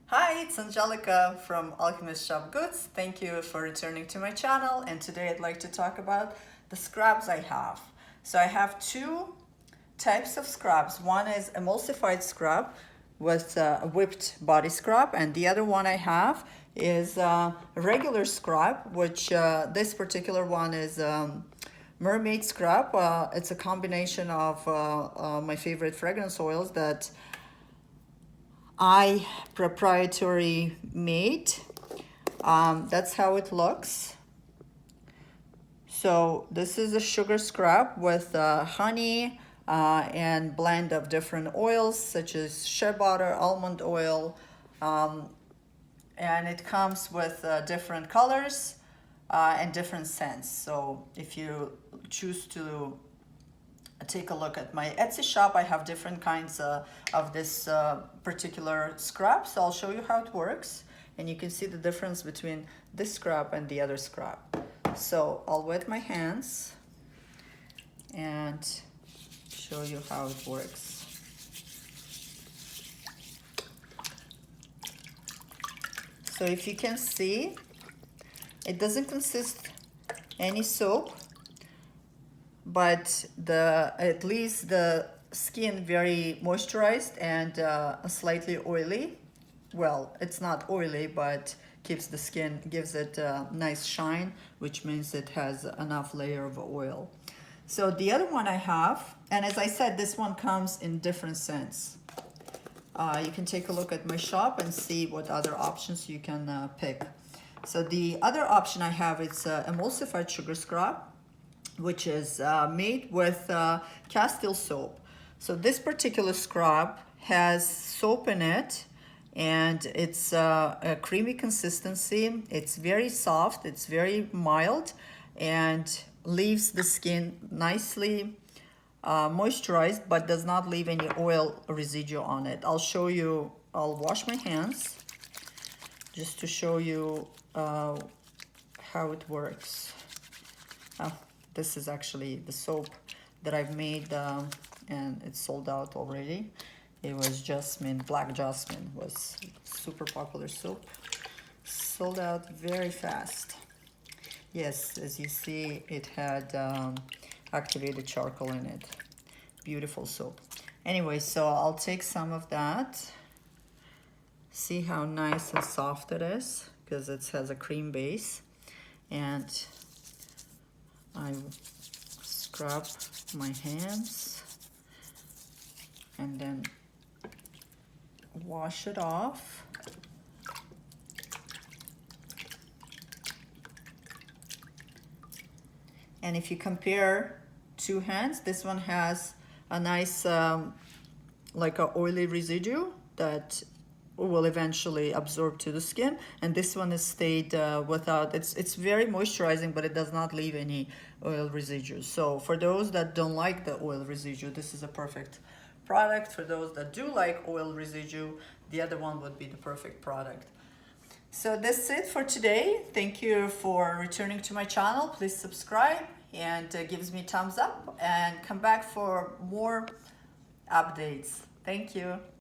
Hi, it's Angelica from AlchemistShopGoods. Thank you for returning to my channel, and today I'd like to talk about the scrubs I have. So I have two types of scrubs. One is emulsified scrub with a whipped body scrub, and the other one I have is a regular scrub, which this particular one is mermaid scrub. It's a combination of my favorite fragrance oils that I proprietary made. That's how it looks. So this is a sugar scrub with honey and blend of different oils such as shea butter, almond oil, and it comes with different colors and different scents. So if you choose to take a look at my Etsy shop, I have different kinds of this particular scrub, so I'll show you how it works, and you can see the difference between this scrub and the other scrub. So I'll wet my hands and show you how it works. So if you can see, it doesn't consist any soap, but it leaves the skin very moisturized and slightly oily. Well, it's not oily, but keeps the skin, gives it a nice shine, which means it has enough layer of oil. So the other one I have, and as I said, this one comes in different scents. You can take a look at my shop and see what other options you can pick. So the other option I have is emulsified sugar scrub, which is made with Castile soap. So this particular scrub has soap in it, and it's a creamy consistency. It's very soft, it's very mild, and leaves the skin nicely moisturized, but does not leave any oil residue on it. I'll show you, I'll wash my hands just to show you how it works. This is actually the soap that I've made, and it's sold out already. It was jasmine, black jasmine was super popular soap. Sold out very fast. Yes, as you see, it had activated charcoal in it. Beautiful soap. Anyway, so I'll take some of that. See how nice and soft it is, because it has a cream base. And I scrub my hands and then wash it off. And if you compare two hands, this one has a nice like a oily residue that will eventually absorb to the skin, and this one is stayed without. It's very moisturizing, but it does not leave any oil residue. So for those that don't like the oil residue, this is a perfect product. For those that do like oil residue, the other one would be the perfect product. So that's it for today. Thank you for returning to my channel. Please subscribe, and gives me thumbs up, and come back for more updates. Thank you.